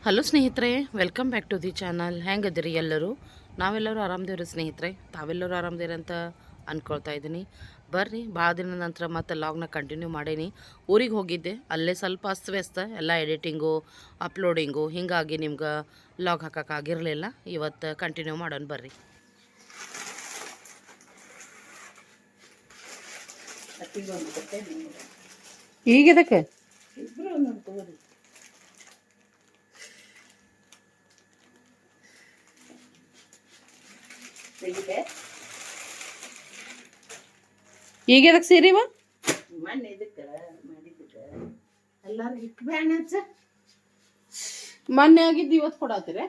Hello ಸ್ನೇಹಿತರೆ, welcome back to the channel. ಹೆಂಗದಿರಿ ಎಲ್ಲರೂ? ನಾವೆಲ್ಲರೂ ಆರಾಮದೇವ್ರಿ ಸ್ನೇಹಿತರೆ. ತಾವೆಲ್ಲರೂ ಆರಾಮದಿರಿ ಅಂತ ಅಂದ್ಕೊಳ್ತಾ ಇದ್ದೀನಿ. ಬರ್ರಿ, ಭಾಳ ದಿನದ ನಂತರ ಮತ್ತೆ ಲಾಗ್ನ ಕಂಟಿನ್ಯೂ ಮಾಡೀನಿ. ಊರಿಗೆ ಹೋಗಿದ್ದೆ, ಅಲ್ಲೇ ಸ್ವಲ್ಪ ಅಸ್ತವ್ಯಸ್ತ ಎಲ್ಲ ಎಡಿಟಿಂಗು, ಅಪ್ಲೋಡಿಂಗು, ಹೀಗಾಗಿ ನಿಮ್ಗೆ ಲಾಗ್ ಹಾಕೋಕ್ಕಾಗಿರಲಿಲ್ಲ. ಇವತ್ತು ಕಂಟಿನ್ಯೂ ಮಾಡೋಣ ಬರ್ರಿ. ಈಗಿದಕ್ಕೆ ಈಗ ಎದಕ್ಕೆ ಸೀರಿವ ಮಣ್ಣು ಇದಕ್ಕೆ ಮಾಡಿದ್ದಕ್ಕೆ ಎಲ್ಲಾರು ಹಿಟ್ಟು ಬ್ಯಾಣ ಮೊನ್ನೆ ಆಗಿದ್ದು ಇವತ್ತು ಕೊಡತ್ತೀರಿ?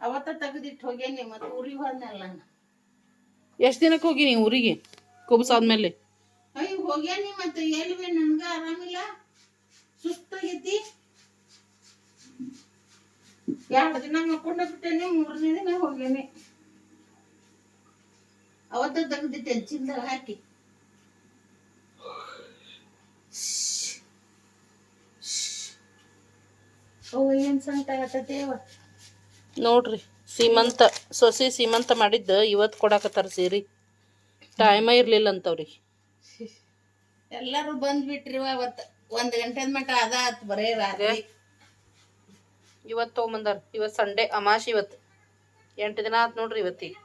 ಅವತ್ತ ತೆಗೆದಿಟ್ಟು ಹೋಗೇನಿ. ಮತ್ತೆ ಊರಿಗೆ ಹೋದ್ನಲ್ಲ ನಾನು. ಎಷ್ಟು ದಿನಕ್ಕೆ ಹೋಗಿ ನೀವು ಊರಿಗೆ ಕುಬ್ಸಾದ್ಮೇಲೆ? ಅಯ್ಯ ಹೋಗ್ಯಾನಿ. ಮತ್ತೆ ಎಲ್ವೇ ನನ್ಗ ಆರಾಮಿಲ್ಲ, ಸುಸ್ತಾಗೈತಿ. 2 ದಿನ ಮಕ್ಕೊಂಡ ಬಿಟ್ಟೇನಿ, 3ನೇ ದಿನ ಹೋಗೇನಿ. ಅವತ್ತ ತೆಗೆದಿಟ್ಟೆ ಚೀಲದಾಗ ಹಾಕಿ. ಏನ್ ಸಂತ ಆಗತ್ತೇವ ನೋಡ್ರಿ, ಸೊಸೆ ಸೀಮಂತ ಮಾಡಿದ್ದು ಇವತ್ತು ಕೊಡಾಕತ್ತಾರ ಸೀರೆ. ಟೈಮ ಇರ್ಲಿಲ್ಲ ಅಂತವ್ರಿಗೆ. ಎಲ್ಲಾರು ಬಂದ್ಬಿಟ್ರಿ. ಅವತ್ತು 1 ಗಂಟೆ ಮಟ ಅದ ಆತ್ ಬರೇ ರಾತ್ರಿ. ಇವತ್ತು ತೊಗೊಂಬಂದಾರ. ಇವತ್ತು ಸಂಡೇ ಅಮಾಶಿ. ಇವತ್ತು 8 ದಿನ ಆತ್ ನೋಡ್ರಿ ಇವತ್ತಿಗೆ.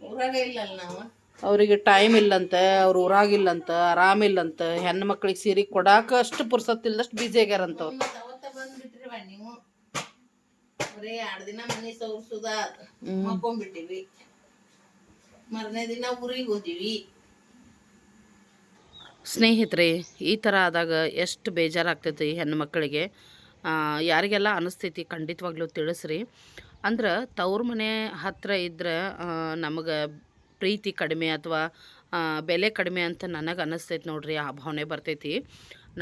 ಊರಾಗ ಇಲ್ಲಲ್ಲ ನಾವು. ಅವರಿಗೆ ಟೈಮ್ ಇಲ್ಲಂತ, ಅವ್ರು ಊರಾಗಿಲ್ಲಂತ, ಆರಾಮಿಲ್ಲಂತ, ಹೆಣ್ಣು ಮಕ್ಳಿಗೆ ಸೀರೆ ಕೊಡಾಕ ಅಷ್ಟು ಪುರ್ಸತ್ ಇಲ್ದಷ್ಟು ಬಿಜಿ ಆಗ್ಯಾರಂತವ್ರು. ಅವತ್ತ ಬಂದ್ಬಿಟ್ರಿ ನೀವು. ಬರೇ 2 ದಿನ ಮನೆ ಸೌರ್ಸುದ ಮಕ್ಕೊಂಡ್ಬಿಟ್ಟಿವಿ. ಮರನೇ ದಿನ ಊರಿಗೆ ಹೋದಿವಿ. ಸ್ನೇಹಿತರೆ, ಈ ಥರ ಆದಾಗ ಎಷ್ಟು ಬೇಜಾರಾಗ್ತೈತಿ ಹೆಣ್ಣು ಮಕ್ಕಳಿಗೆ. ಯಾರಿಗೆಲ್ಲ ಅನಿಸ್ತೈತಿ ಖಂಡಿತವಾಗ್ಲೂ ತಿಳಿಸ್ರಿ. ಅಂದ್ರೆ ತವ್ರ ಮನೆ ಹತ್ತಿರ ಇದ್ರೆ ನಮಗೆ ಪ್ರೀತಿ ಕಡಿಮೆ ಅಥವಾ ಬೆಲೆ ಕಡಿಮೆ ಅಂತ ನನಗೆ ಅನ್ನಿಸ್ತೈತಿ ನೋಡ್ರಿ. ಆ ಭಾವನೆ ಬರ್ತೈತಿ.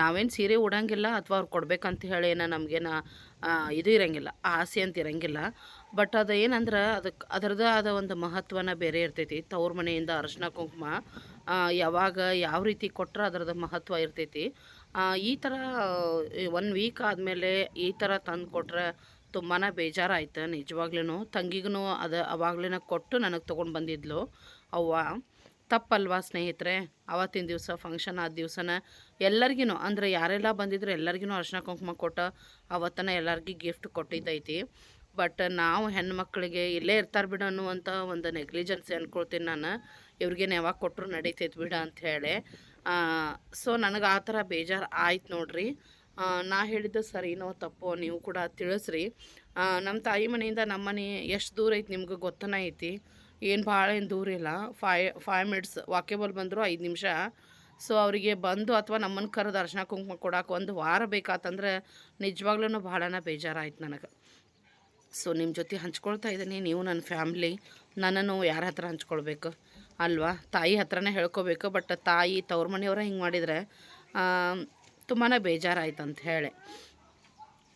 ನಾವೇನು ಸೀರೆ ಉಡಂಗಿಲ್ಲ ಅಥವಾ ಅವ್ರು ಕೊಡ್ಬೇಕಂತ ಹೇಳಿ ನಮಗೇನ ಇದು ಇರಂಗಿಲ್ಲ, ಆಸೆ ಅಂತ ಇರಂಗಿಲ್ಲ. ಬಟ್ ಅದು ಏನಂದ್ರೆ ಅದರದ್ದೇ ಆದ ಒಂದು ಮಹತ್ವನ ಬೇರೆ ಇರ್ತೈತಿ. ತವ್ರ ಮನೆಯಿಂದ ಅರಿಶಿನ ಕುಂಕುಮ ಯಾವಾಗ ಯಾವ ರೀತಿ ಕೊಟ್ಟರೆ ಅದರದ್ದು ಮಹತ್ವ ಇರ್ತೈತಿ. ಈ ಥರ 1 ವೀಕ್ ಆದಮೇಲೆ ಈ ಥರ ತಂದು ಕೊಟ್ರೆ ತುಂಬಾ ಬೇಜಾರಾಯ್ತು ನಿಜವಾಗ್ಲೂ. ತಂಗಿಗೂ ಅದು ಅವಾಗ್ಲೇ ಕೊಟ್ಟು ನನಗೆ ತೊಗೊಂಡು ಬಂದಿದ್ಲು ಅವ್ವ. ತಪ್ಪಲ್ವಾ ಸ್ನೇಹಿತರೆ? ಆವತ್ತಿನ ದಿವಸ ಫಂಕ್ಷನ್ ಆದ ದಿವಸನ ಎಲ್ಲರಿಗೂ, ಅಂದರೆ ಯಾರೆಲ್ಲ ಬಂದಿದ್ರು ಎಲ್ಲರಿಗೂ ಅರಿಶಿನ ಕುಂಕುಮ ಕೊಟ್ಟು ಅವತ್ತನ ಎಲ್ಲರಿಗೂ ಗಿಫ್ಟ್ ಕೊಟ್ಟಿದ್ದೈತಿ. ಬಟ್ ನಾವು ಹೆಣ್ಮಕ್ಳಿಗೆ ಇಲ್ಲೇ ಇರ್ತಾರೆ ಬಿಡು ಅನ್ನುವಂಥ ಒಂದು ನೆಗ್ಲಿಜೆನ್ಸಿ ಅಂದ್ಕೊಳ್ತೀನಿ ನಾನು. ಇವ್ರಿಗೇನು ಯಾವಾಗ ಕೊಟ್ಟರು ನಡೀತೈತೆ ಬಿಡ ಅಂಥೇಳಿ. ಸೊ ನನಗೆ ಆ ಥರ ಬೇಜಾರು ಆಯ್ತು ನೋಡ್ರಿ. ನಾ ಹೇಳಿದ್ದು ಸರಿನೋ ತಪ್ಪೋ ನೀವು ಕೂಡ ತಿಳಿಸ್ರಿ. ನಮ್ಮ ತಾಯಿ ಮನೆಯಿಂದ ನಮ್ಮ ಮನೆ ಎಷ್ಟು ದೂರ ಐತಿ ನಿಮ್ಗೆ ಗೊತ್ತನೇ ಐತಿ. ಏನು ಭಾಳ ಏನು ದೂರ ಇಲ್ಲ. 5 ಮಿನಿಟ್ಸ್ ವಾಕೇಬಲ್ ಬಂದರು 5 ನಿಮಿಷ. ಸೊ ಅವರಿಗೆ ಬಂದು ಅಥವಾ ನಮ್ಮನ್ನು ಕರೆದು ಅರಿಶಿನ ಕುಂಕುಮ ಕೊಡೋಕೆ 1 ವಾರ ಬೇಕಾತಂದ್ರೆ ನಿಜವಾಗ್ಲೂ ಭಾಳನ ಬೇಜಾರಾಯ್ತು ನನಗೆ. ಸೊ ನಿಮ್ಮ ಜೊತೆ ಹಂಚ್ಕೊಳ್ತಾ ಇದ್ದೀನಿ. ನೀವು ನನ್ನ ಫ್ಯಾಮ್ಲಿ, ನನ್ನನ್ನು ಯಾರ ಹತ್ರ ಹಂಚ್ಕೊಳ್ಬೇಕು ಅಲ್ವಾ? ತಾಯಿ ಹತ್ರನೇ ಹೇಳ್ಕೊಬೇಕು. ಬಟ್ ತಾಯಿ ತವ್ರ ಮನೆಯವರ ಹಿಂಗೆ ಮಾಡಿದರೆ ತುಂಬಾ ಬೇಜಾರಾಯ್ತು ಅಂತ ಹೇಳಿ.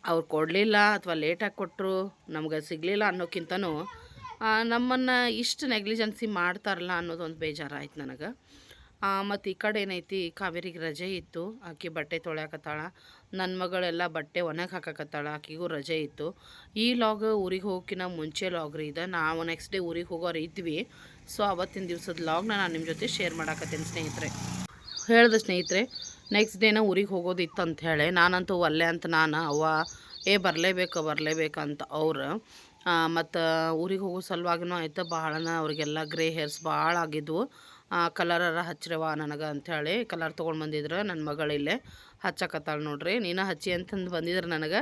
ಅವ್ರು ಕೊಡಲಿಲ್ಲ ಅಥವಾ ಲೇಟಾಗಿ ಕೊಟ್ಟರು, ನಮ್ಗೆ ಸಿಗಲಿಲ್ಲ ಅನ್ನೋಕ್ಕಿಂತನೂ ನಮ್ಮನ್ನು ಇಷ್ಟು ನೆಗ್ಲಿಜೆನ್ಸಿ ಮಾಡ್ತಾರಲ್ಲ ಅನ್ನೋದೊಂದು ಬೇಜಾರಾಯ್ತು ನನಗೆ. ಮತ್ತು ಈ ಕಡೆ ಏನೈತಿ, ಕಾವೇರಿಗೆ ರಜೆ ಇತ್ತು. ಆಕೆ ಬಟ್ಟೆ ತೊಳ್ಯಾಕತ್ತಾಳ. ನನ್ನ ಮಗಳೆಲ್ಲ ಬಟ್ಟೆ ಒಣಗಿ ಹಾಕಕತ್ತಾಳ. ಆಕೆಗೂ ರಜೆ ಇತ್ತು. ಈ ಲಾಗ್ ಊರಿಗೆ ಹೋಗೋಕ್ಕಿಂತ ಮುಂಚೆ ಲಾಗ್ ರೀ ಇದು. ನಾವು ನೆಕ್ಸ್ಟ್ ಡೇ ಊರಿಗೆ ಹೋಗೋರು ಇದ್ವಿ. ಸೊ ಅವತ್ತಿನ ದಿವಸದ ಲಾಗ್ನ ನಾನು ನಿಮ್ಮ ಜೊತೆ ಶೇರ್ ಮಾಡಾಕತ್ತೀನಿ ಸ್ನೇಹಿತರೆ. ಹೇಳ್ದೆ ಸ್ನೇಹಿತರೆ, ನೆಕ್ಸ್ಟ್ ಡೇನ ಊರಿಗೆ ಹೋಗೋದಿತ್ತು ಅಂಥೇಳಿ. ನಾನಂತೂ ಒಲ್ಲೆ ಅಂತ ಅವ್ವ ಬರಲೇಬೇಕಂತ ಅವ್ರು. ಮತ್ತು ಊರಿಗೆ ಹೋಗೋ ಸಲುವಾಗಿನೂ ಆಯ್ತು. ಭಾಳನ ಅವ್ರಿಗೆಲ್ಲ ಗ್ರೇ ಹೇರ್ಸ್ ಭಾಳ ಆಗಿದ್ವು. ಕಲರರ ಹಚ್ಚಿರವ ನನಗೆ ಅಂಥೇಳಿ ಕಲರ್ ತೊಗೊಂಡು ಬಂದಿದ್ರು. ನನ್ನ ಮಗಳಿಲ್ಲೇ ಹಚ್ಚಕತ್ತಾಳೆ ನೋಡ್ರಿ. ನೀನು ಹಚ್ಚಿ ಅಂತಂದು ಬಂದಿದ್ರು ನನಗೆ.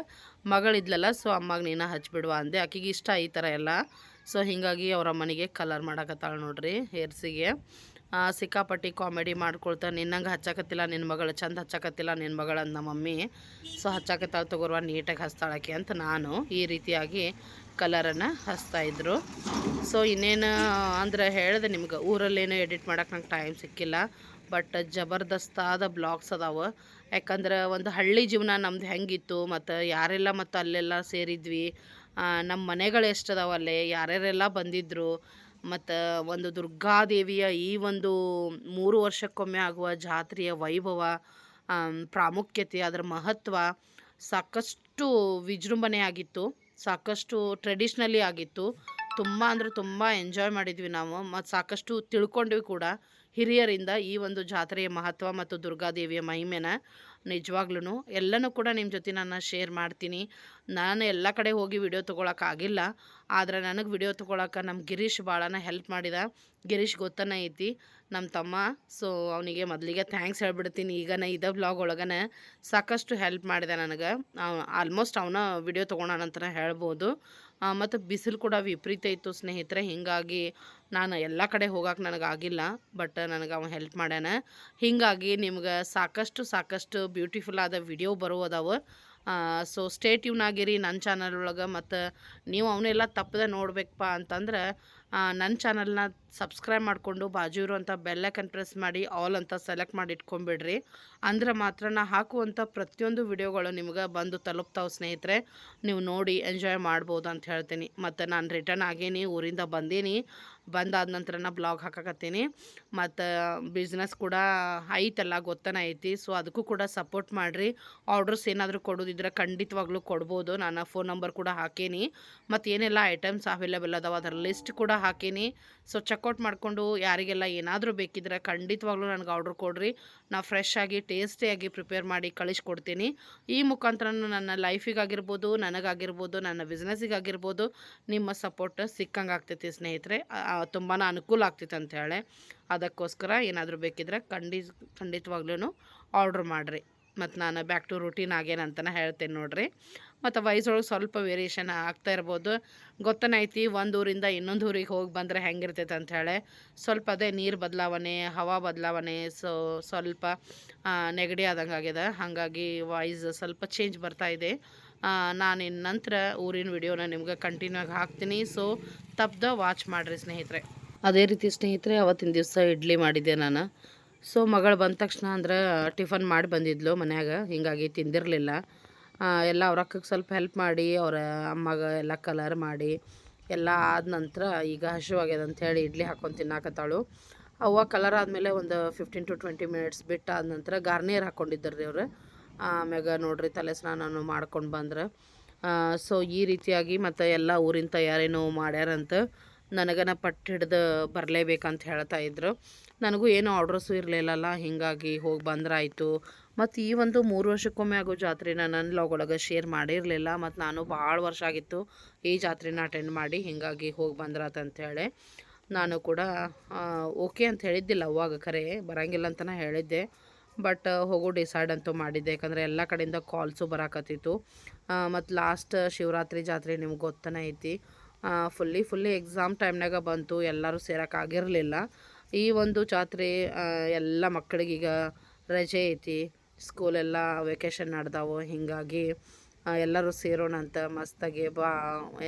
ಮಗಳಿದ್ಲಲ್ಲ, ಸೊ ಅಮ್ಮಗೆ ನೀನು ಹಚ್ಚಿಬಿಡುವ ಅಂದೆ. ಆಕೆಗೆ ಇಷ್ಟ ಈ ಥರ ಎಲ್ಲ. ಸೊ ಹೀಗಾಗಿ ಅವರ ಮನೆಗೆ ಕಲರ್ ಮಾಡಕತ್ತಾಳೆ ನೋಡ್ರಿ ಹೇರ್ಸಿಗೆ. ಸಿಕ್ಕಾಪಟ್ಟಿ ಕಾಮಿಡಿ ಮಾಡ್ಕೊಳ್ತಾ, ನಿನ್ನಂಗೆ ಹಚ್ಚಕತ್ತಿಲ್ಲ ನಿನ್ನ ಮಗಳು, ಚಂದ ಹಚ್ಚಕತ್ತಿಲ್ಲ ನಿನ್ನ ಮಗಳು ಅಂದ ನಮ್ಮ ಮಮ್ಮಿ. ಸೊ ಹಚ್ಚಕತ್ತಾಳೆ ತಗೋರ್ವ, ನೀಟಾಗಿ ಹಚ್ತಾಳಕ್ಕೆ ಅಂತ ನಾನು ಈ ರೀತಿಯಾಗಿ ಕಲರನ್ನು ಹಚ್ತಾಯಿದ್ರು. ಸೊ ಇನ್ನೇನು ಅಂದ್ರೆ ಹೇಳಿದೆ ನಿಮ್ಗೆ, ಊರಲ್ಲೇನು ಎಡಿಟ್ ಮಾಡೋಕೆ ನಂಗೆ ಟೈಮ್ ಸಿಕ್ಕಿಲ್ಲ. ಬಟ್ ಜಬರ್ದಸ್ತಾದ ಬ್ಲಾಗ್ಸ್ ಅದಾವೆ. ಯಾಕಂದ್ರೆ ಒಂದು ಹಳ್ಳಿ ಜೀವನ ನಮ್ದು ಹೆಂಗಿತ್ತು, ಮತ್ತು ಯಾರೆಲ್ಲ ಮತ್ತು ಅಲ್ಲೆಲ್ಲ ಸೇರಿದ್ವಿ, ನಮ್ಮ ಮನೆಗಳು ಎಷ್ಟದಾವ ಅಲ್ಲೇ, ಯಾರ್ಯಾರೆಲ್ಲ ಬಂದಿದ್ದರು, ಮತ್ತು ಒಂದು ದುರ್ಗಾದೇವಿಯ ಈ ಒಂದು 3 ವರ್ಷಕ್ಕೊಮ್ಮೆ ಆಗುವ ಜಾತ್ರೆಯ ವೈಭವ, ಪ್ರಾಮುಖ್ಯತೆ, ಅದರ ಮಹತ್ವ, ಸಾಕಷ್ಟು ಸಾಕಷ್ಟು ವಿಜೃಂಭಣೆ ಆಗಿತ್ತು, ಸಾಕಷ್ಟು ಟ್ರೆಡಿಷ್ನಲಿ ಆಗಿತ್ತು. ತುಂಬ ಅಂದರೆ ತುಂಬ ಎಂಜಾಯ್ ಮಾಡಿದ್ವಿ ನಾವು, ಮತ್ತು ಸಾಕಷ್ಟು ತಿಳ್ಕೊಂಡ್ವಿ ಕೂಡ ಹಿರಿಯರಿಂದ ಈ ಒಂದು ಜಾತ್ರೆಯ ಮಹತ್ವ ಮತ್ತು ದುರ್ಗಾದೇವಿಯ ಮಹಿಮೆನ. ನಿಜವಾಗ್ಲೂ ಎಲ್ಲನೂ ಕೂಡ ನಿಮ್ಮ ಜೊತೆ ನಾನು ಶೇರ್ ಮಾಡ್ತೀನಿ. ನಾನು ಎಲ್ಲ ಕಡೆ ಹೋಗಿ ವಿಡಿಯೋ ತೊಗೊಳಕ್ಕಾಗಿಲ್ಲ, ಆದರೆ ನನಗೆ ವಿಡಿಯೋ ತೊಗೊಳಕ್ಕೆ ನಮ್ಮ ಗಿರೀಶ್ ಭಾಳನ ಹೆಲ್ಪ್ ಮಾಡಿದ. ಗಿರೀಶ್ ಗೊತ್ತನೇ ಐತಿ ನಮ್ಮ ತಮ್ಮ, ಸೊ ಅವನಿಗೆ ಮೊದಲಿಗೆ ಥ್ಯಾಂಕ್ಸ್ ಹೇಳ್ಬಿಡ್ತೀನಿ. ಈಗನ ಇದೇ ವ್ಲಾಗ್ ಒಳಗನೆ ಸಾಕಷ್ಟು ಹೆಲ್ಪ್ ಮಾಡಿದೆ ನನಗೆ. ಆಲ್ಮೋಸ್ಟ್ ಅವನ ವಿಡಿಯೋ ತೊಗೊಳೋಣಂತನೇ ಹೇಳ್ಬೋದು. ಮತ್ತು ಬಿಸಿಲು ಕೂಡ ವಿಪರೀತ ಇತ್ತು ಸ್ನೇಹಿತರೆ, ಹೀಗಾಗಿ ನಾನು ಎಲ್ಲ ಕಡೆ ಹೋಗಕ್ಕೆ ನನಗಾಗಿಲ್ಲ, ಬಟ್ ನನಗೆ ಅವ ಹೆಲ್ಪ್ ಮಾಡ್ಯಾನ. ಹೀಗಾಗಿ ನಿಮ್ಗೆ ಸಾಕಷ್ಟು ಬ್ಯೂಟಿಫುಲ್ ಆದ ವಿಡಿಯೋ ಬರುವುದಾವೆ. ಸೊ ಸ್ಟೇ ಟ್ಯೂನ್ ಆಗಿರಿ ನನ್ನ ಚಾನಲ್ ಒಳಗೆ. ಮತ್ತು ನೀವು ಅವನ್ನೆಲ್ಲ ತಪ್ಪದೆ ನೋಡ್ಬೇಕಪ್ಪ ಅಂತಂದ್ರೆ ನನ್ನ ಚಾನಲ್ನ ಸಬ್ಸ್ಕ್ರೈಬ್ ಮಾಡಿಕೊಂಡು ಬಾಜು ಇರುವಂಥ ಬೆಲ್ಲೈಕನ್ ಪ್ರೆಸ್ ಮಾಡಿ ಆಲ್ ಅಂತ ಸೆಲೆಕ್ಟ್ ಮಾಡಿ ಇಟ್ಕೊಂಬಿಡ್ರಿ. ಅಂದ್ರೆ ಮಾತ್ರ ನಾ ಹಾಕುವಂಥ ಪ್ರತಿಯೊಂದು ವಿಡಿಯೋಗಳು ನಿಮ್ಗೆ ಬಂದು ತಲುಪ್ತಾವೆ ಸ್ನೇಹಿತರೆ. ನೀವು ನೋಡಿ ಎಂಜಾಯ್ ಮಾಡ್ಬೋದು ಅಂತ ಹೇಳ್ತೀನಿ. ಮತ್ತು ನಾನು ರಿಟರ್ನ್ ಆಗೀನಿ, ಊರಿಂದ ಬಂದೀನಿ. ಬಂದಾದ ನಂತರ ನಾ ಬ್ಲಾಗ್ ಹಾಕಕತ್ತೀನಿ. ಮತ್ತು ಬಿಸ್ನೆಸ್ ಕೂಡ ಐತಲ್ಲ, ಗೊತ್ತನೇ ಐತಿ. ಸೊ ಅದಕ್ಕೂ ಕೂಡ ಸಪೋರ್ಟ್ ಮಾಡಿರಿ. ಆರ್ಡ್ರಸ್ ಏನಾದರೂ ಕೊಡೋದಿದ್ರೆ ಖಂಡಿತವಾಗ್ಲೂ ಕೊಡ್ಬೋದು. ನಾನು ಫೋನ್ ನಂಬರ್ ಕೂಡ ಹಾಕೀನಿ, ಮತ್ತು ಏನೆಲ್ಲ ಐಟಮ್ಸ್ ಅವೈಲೇಬಲ್ ಅದಾವೆ ಅದರ ಲಿಸ್ಟ್ ಕೂಡ ಹಾಕೀನಿ. ಸೊ ಚೆಕ್ಔಟ್ ಮಾಡಿಕೊಂಡು ಯಾರಿಗೆಲ್ಲ ಏನಾದರೂ ಬೇಕಿದ್ರೆ ಖಂಡಿತವಾಗ್ಲೂ ನನಗೆ ಆರ್ಡ್ರ್ ಕೊಡ್ರಿ. ನಾ ಫ್ರೆಶ್ ಆಗಿ ಟೇಸ್ಟಿಯಾಗಿ ಪ್ರಿಪೇರ್ ಮಾಡಿ ಕಳಿಸ್ಕೊಡ್ತೀನಿ. ಈ ಮುಖಾಂತರ ನನ್ನ ಲೈಫಿಗಾಗಿರ್ಬೋದು, ನನಗಾಗಿರ್ಬೋದು, ನನ್ನ ಬಿಸ್ನೆಸ್ಸಿಗಾಗಿರ್ಬೋದು ನಿಮ್ಮ ಸಪೋರ್ಟ್ ಸಿಕ್ಕಂಗೆ ಆಗ್ತೈತಿ ಸ್ನೇಹಿತರೆ. ತುಂಬಾ ಅನುಕೂಲ ಆಗ್ತೈತೆ ಅಂಥೇಳಿ. ಅದಕ್ಕೋಸ್ಕರ ಏನಾದರೂ ಬೇಕಿದ್ರೆ ಖಂಡಿತವಾಗ್ಲೂ ಆರ್ಡ್ರ್ ಮಾಡಿರಿ. ಮತ್ತು ನಾನು ಬ್ಯಾಕ್ ಟು ರೂಟೀನ್ ಆಗೇನಂತಲೇ ಹೇಳ್ತೇನೆ ನೋಡಿರಿ. ಮತ್ತು ವಯಸ್ಸೊಳಗೆ ಸ್ವಲ್ಪ ವೇರಿಯೇಷನ್ ಆಗ್ತಾ ಇರ್ಬೋದು, ಗೊತ್ತನೇ ಐತಿ. ಒಂದು ಊರಿಂದ ಇನ್ನೊಂದು ಊರಿಗೆ ಹೋಗಿ ಬಂದರೆ ಹೆಂಗಿರ್ತೈತೆ ಅಂಥೇಳಿ. ಸ್ವಲ್ಪ ಅದೇ ನೀರು ಬದಲಾವಣೆ, ಹವಾ ಬದಲಾವಣೆ, ಸೊ ಸ್ವಲ್ಪ ನೆಗಡಿ ಆದಂಗೆ ಆಗ್ಯದ. ಹಾಗಾಗಿ ವಾಯ್ಸ್ ಸ್ವಲ್ಪ ಚೇಂಜ್ ಬರ್ತಾ ಇದೆ. ನಾನು ಇನ್ನು ನಂತರ ಊರಿನ ವಿಡಿಯೋನ ನಿಮ್ಗೆ ಕಂಟಿನ್ಯೂ ಆಗಿ ಹಾಕ್ತೀನಿ. ಸೊ ತಪ್ಪದೆ ವಾಚ್ ಮಾಡಿರಿ ಸ್ನೇಹಿತರೆ. ಅದೇ ರೀತಿ ಸ್ನೇಹಿತರೆ, ಅವತ್ತಿನ ದಿವಸ ಇಡ್ಲಿ ಮಾಡಿದ್ದೆ ನಾನು. ಸೊ ಮಗಳು ಬಂದ ತಕ್ಷಣ ಅಂದ್ರೆ ಟಿಫನ್ ಮಾಡಿ ಬಂದಿದ್ಲು ಮನ್ಯಾಗ, ಹೀಗಾಗಿ ತಿಂದಿರಲಿಲ್ಲ. ಎಲ್ಲ ಅವ್ರ ಅಕ್ಕಗೆ ಸ್ವಲ್ಪ ಹೆಲ್ಪ್ ಮಾಡಿ, ಅವರ ಅಮ್ಮಗೆ ಎಲ್ಲ ಕಲರ್ ಮಾಡಿ ಎಲ್ಲ ಆದ ನಂತರ ಈಗ ಹಸಿವಾಗ್ಯದ ಅಂಥೇಳಿ ಇಡ್ಲಿ ಹಾಕ್ಕೊಂಡು ತಿನ್ನಾಕತ್ತಾಳು. ಅವ್ವ ಕಲರ್ ಆದಮೇಲೆ ಒಂದು 15 to 20 ಮಿನಿಟ್ಸ್ ಬಿಟ್ಟು ಆದ ನಂತರ ಗಾರ್ನಿಯರ್ ಹಾಕ್ಕೊಂಡಿದ್ದಾರೆ ರೀ ಅವರು. ಆಮ್ಯಾಗ ನೋಡ್ರಿ ತಲೆ ಸ್ನಾನನೂ ಮಾಡ್ಕೊಂಡು ಬಂದ್ರೆ. ಸೊ ಈ ರೀತಿಯಾಗಿ ಮತ್ತು ಎಲ್ಲ ಊರಿನ ತಯಾರಿನೂ ಮಾಡ್ಯಾರಂತ. ನನಗನ ಪಟ್ಟು ಹಿಡ್ದು ಬರಲೇಬೇಕಂತ ಹೇಳ್ತಾ ಇದ್ರು. ನನಗೂ ಏನೂ ಆರ್ಡ್ರಸ್ಸು ಇರಲಿಲ್ಲಲ್ಲ, ಹೀಗಾಗಿ ಹೋಗಿ ಬಂದ್ರಾಯಿತು. ಮತ್ತು ಈ ಒಂದು 3 ವರ್ಷಕ್ಕೊಮ್ಮೆ ಆಗೋ ಜಾತ್ರೆನ ನನ್ನ ವ್ಲಾಗ್ ಒಳಗೆ ಶೇರ್ ಮಾಡಿರಲಿಲ್ಲ, ಮತ್ತು ನಾನು ಭಾಳ ವರ್ಷ ಆಗಿತ್ತು ಈ ಜಾತ್ರೆನ ಅಟೆಂಡ್ ಮಾಡಿ, ಹೀಗಾಗಿ ಹೋಗಿ ಬಂದ್ರಾತಂಥೇಳಿ ನಾನು ಕೂಡ ಓಕೆ ಅಂತ ಹೇಳಿದ್ದಿಲ್ಲ ಅವಾಗ, ಖರೆ ಬರೋಂಗಿಲ್ಲ ಅಂತಲೇ ಹೇಳಿದ್ದೆ. ಬಟ್ ಹೋಗೋ ಡಿಸೈಡ್ ಅಂತೂ ಮಾಡಿದ್ದೆ, ಯಾಕಂದರೆ ಎಲ್ಲ ಕಡೆಯಿಂದ ಕಾಲ್ಸು ಬರಾಕತ್ತಿತ್ತು. ಮತ್ತು ಲಾಸ್ಟ್ ಶಿವರಾತ್ರಿ ಜಾತ್ರೆ ನಿಮ್ಗೆ ಗೊತ್ತನೇ ಐತಿ. ಫುಲ್ಲಿ ಎಕ್ಸಾಮ್ ಟೈಮ್ನಾಗ ಬಂತು, ಎಲ್ಲರೂ ಸೇರೋಕ್ಕಾಗಿರಲಿಲ್ಲ. ಈ ಒಂದು ಜಾತ್ರೆ ಎಲ್ಲ ಮಕ್ಕಳಿಗೀಗ ರಜೆ ಐತಿ, ಸ್ಕೂಲೆಲ್ಲ ವೆಕೇಷನ್ ನಡೆದಾವು. ಹೀಗಾಗಿ ಎಲ್ಲರೂ ಸೇರೋಣ ಅಂತ ಮಸ್ತಾಗಿ ಬಾ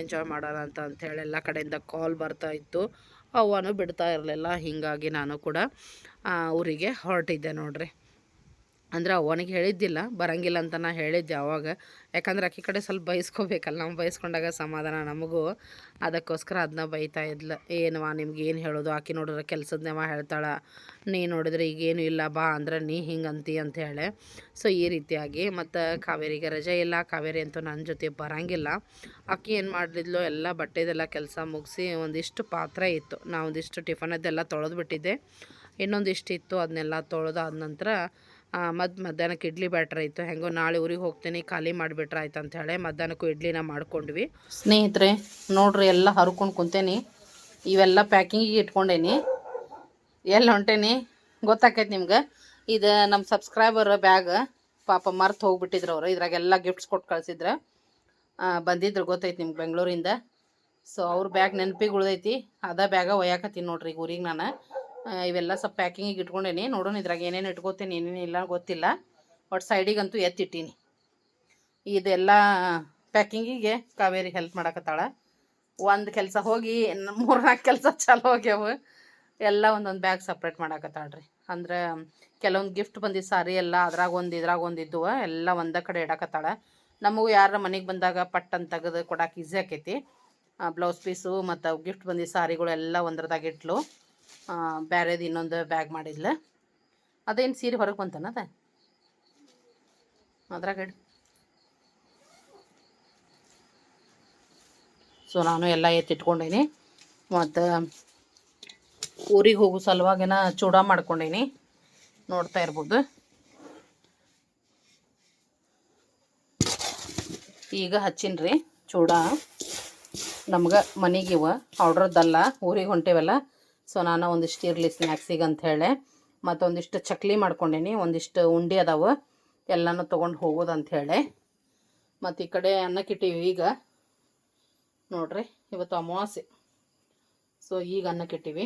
ಎಂಜಾಯ್ ಮಾಡೋಣ ಅಂಥೇಳಿ ಎಲ್ಲ ಕಡೆಯಿಂದ ಕಾಲ್ ಬರ್ತಾ ಇತ್ತು. ಅವ್ವನೂ ಬಿಡ್ತಾ ಇರಲಿಲ್ಲ, ಹೀಗಾಗಿ ನಾನು ಕೂಡ ಊರಿಗೆ ಹೊರಟಿದ್ದೆ ನೋಡ್ರಿ. ಅಂದರೆ ಅವನಿಗೆ ಹೇಳಿದ್ದಿಲ್ಲ, ಬರೋಂಗಿಲ್ಲ ಅಂತ ನಾ ಹೇಳಿದ್ದೆ ಅವಾಗ. ಯಾಕಂದ್ರೆ ಆಕೆ ಕಡೆ ಸ್ವಲ್ಪ ಬೈಸ್ಕೋಬೇಕಲ್ಲ, ನಾವು ಬೈಸ್ಕೊಂಡಾಗ ಸಮಾಧಾನ ನಮಗೂ. ಅದಕ್ಕೋಸ್ಕರ ಅದನ್ನ ಬೈತಾ ಇದ್ಲು. ಏನವಾ ನಿಮ್ಗೆ ಏನು ಹೇಳೋದು, ಆಕೆ ನೋಡಿದ್ರೆ ಕೆಲಸದನೇವ ಹೇಳ್ತಾಳೆ, ನೀ ನೋಡಿದ್ರೆ ಈಗೇನು ಇಲ್ಲ ಬಾ ಅಂದ್ರೆ ನೀ ಹಿಂಗೆ ಅಂತ ಹೇಳಿ. ಸೊ ಈ ರೀತಿಯಾಗಿ ಮತ್ತು ಕಾವೇರಿಗೆ ರಜೆ ಇಲ್ಲ. ಕಾವೇರಿ ಅಂತೂ ನನ್ನ ಜೊತೆ ಬರೋಂಗಿಲ್ಲ. ಆಕೆ ಏನು ಮಾಡಿದ್ಲು, ಎಲ್ಲ ಬಟ್ಟೆದೆಲ್ಲ ಕೆಲಸ ಮುಗಿಸಿ ಒಂದಿಷ್ಟು ಪಾತ್ರೆ ಇತ್ತು, ನಾ ಒಂದಿಷ್ಟು ಟಿಫನದ್ದೆಲ್ಲ ತೊಳೆದ್ಬಿಟ್ಟಿದ್ದೆ, ಇನ್ನೊಂದಿಷ್ಟು ಇತ್ತು ಅದನ್ನೆಲ್ಲ ತೊಳೆದಾದ ನಂತರ ಮಧ್ಯಾಹ್ನಕ್ಕೆ ಇಡ್ಲಿ ಬ್ಯಾಟ್ರ್ ಇತ್ತು. ಹೆಂಗೋ ನಾಳೆ ಊರಿಗೆ ಹೋಗ್ತೀನಿ, ಖಾಲಿ ಮಾಡಿಬಿಟ್ರೆ ಆಯ್ತು ಅಂಥೇಳಿ ಮಧ್ಯಾಹ್ನಕ್ಕೂ ಇಡ್ಲಿನ ಮಾಡ್ಕೊಂಡ್ವಿ ಸ್ನೇಹಿತರೆ. ನೋಡ್ರಿ ಎಲ್ಲ ಹರ್ಕೊಂಡು ಕುಂತೇನಿ, ಇವೆಲ್ಲ ಪ್ಯಾಕಿಂಗಿಗೆ ಇಟ್ಕೊಂಡೇನಿ. ಎಲ್ಲಿ ಹೊಂಟೇನಿ ಗೊತ್ತಾಕೈತೆ ನಿಮ್ಗೆ. ಇದು ನಮ್ಮ ಸಬ್ಸ್ಕ್ರೈಬರ್ ಬ್ಯಾಗ್, ಪಾಪ ಮರ್ತು ಹೋಗ್ಬಿಟ್ಟಿದ್ರು ಅವರು. ಇದ್ರಾಗೆಲ್ಲ ಗಿಫ್ಟ್ಸ್ ಕೊಟ್ಟು ಕಳಿಸಿದ್ರು, ಬಂದಿದ್ರು ಗೊತ್ತೈತಿ ನಿಮ್ಗೆ ಬೆಂಗಳೂರಿಂದ. ಸೊ ಅವ್ರ ಬ್ಯಾಗ್ ನೆನಪಿಗೆ ಉಳ್ದೈತಿ, ಅದ ಬ್ಯಾಗ ಒಯ್ಯಾಕತ್ತೀನಿ ನೋಡ್ರಿ ಈಗ ಊರಿಗೆ ನಾನು. ಇವೆಲ್ಲ ಸ್ವಲ್ಪ ಪ್ಯಾಕಿಂಗಿಗೆ ಇಟ್ಕೊಂಡೇನಿ. ನೋಡೋಣ ಇದ್ರಾಗ ಏನೇನು ಇಟ್ಕೋತೀನಿ ಏನೇನು ಇಲ್ಲ ಗೊತ್ತಿಲ್ಲ, ಬಟ್ ಸೈಡಿಗಂತೂ ಎತ್ತಿಟ್ಟೀನಿ. ಇದೆಲ್ಲ ಪ್ಯಾಕಿಂಗಿಗೆ ಕಾವೇರಿ ಹೆಲ್ಪ್ ಮಾಡಕತ್ತಾಳ. ಒಂದು ಕೆಲಸ ಹೋಗಿ 3-4 ಕೆಲಸ ಚಾಲು ಹೋಗ್ಯಾವ. ಎಲ್ಲ ಒಂದೊಂದು ಬ್ಯಾಗ್ ಸಪ್ರೇಟ್ ಮಾಡಕತ್ತಾಳ್ರಿ. ಅಂದ್ರೆ ಕೆಲವೊಂದು ಗಿಫ್ಟ್ ಬಂದಿದ್ದು ಸಾರಿ ಎಲ್ಲ ಇದ್ರಾಗ ಒಂದು ಇದ್ದುವ ಎಲ್ಲ ಒಂದೇ ಕಡೆ ಇಡಕತ್ತಾಳ. ನಮಗೂ ಯಾರ ಮನೆಗೆ ಬಂದಾಗ ಪಟ್ಟನ್ನು ತೆಗೆದು ಕೊಡಕ್ಕೆ ಈಸಿ ಆಕೈತಿ. ಬ್ಲೌಸ್ ಪೀಸು ಮತ್ತು ಗಿಫ್ಟ್ ಬಂದಿದ್ದು ಸಾರಿಗಳು ಎಲ್ಲ ಒಂದ್ರದಾಗ ಇಟ್ಲು. ಬ್ಯಾರೇದು ಇನ್ನೊಂದು ಬ್ಯಾಗ್ ಮಾಡಿದ್ಲು. ಅದೇನು ಸೀರೆ ಹೊರಗೆ ಬಂತನ ಅದ ಅದ್ರಾಗ ಸೊ ನಾನು ಎಲ್ಲ ಎತ್ತಿಟ್ಕೊಂಡೀನಿ. ಮತ್ತು ಊರಿಗೆ ಹೋಗೋ ಸಲುವಾಗಿನ ಚೂಡ ಮಾಡ್ಕೊಂಡೀನಿ, ನೋಡ್ತಾ ಇರ್ಬೋದು. ಈಗ ಹಚ್ಚಿನ್ರಿ ಚೂಡ. ನಮ್ಗೆ ಮನೆಗಿವ ಆರ್ಡ್ರದ್ದಲ್ಲ, ಊರಿಗೆ ಹೊಂಟೇವಲ್ಲ. ಸೊ ನಾನು ಒಂದಿಷ್ಟು ಇರಲಿ ಸ್ನ್ಯಾಕ್ಸಿಗೆ ಅಂಥೇಳಿ ಮತ್ತೊಂದಿಷ್ಟು ಚಕ್ಲಿ ಮಾಡ್ಕೊಂಡೀನಿ, ಒಂದಿಷ್ಟು ಉಂಡೆ ಅದಾವೆ, ಎಲ್ಲನೂ ತೊಗೊಂಡು ಹೋಗೋದು ಅಂಥೇಳಿ. ಮತ್ತು ಈ ಕಡೆ ಅನ್ನಕ್ಕಿಟ್ಟೀವಿ ಈಗ ನೋಡ್ರಿ, ಇವತ್ತು ಅಮಾವಾಸ್ಯೆ. ಸೊ ಈಗ ಅನ್ನಕ್ಕಿಟ್ಟೀವಿ.